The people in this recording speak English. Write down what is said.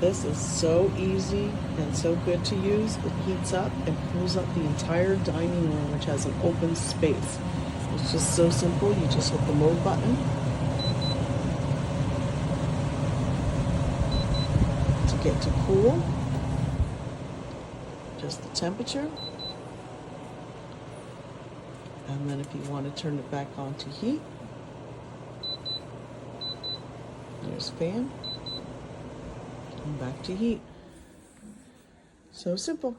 This is so easy and so good to use. It heats up and cools up the entire dining room, which has an open space. It's just so simple. You just hit the mode button to get to cool, just the temperature. And then if you want to turn it back on to heat, there's fan, and back to heat. So simple.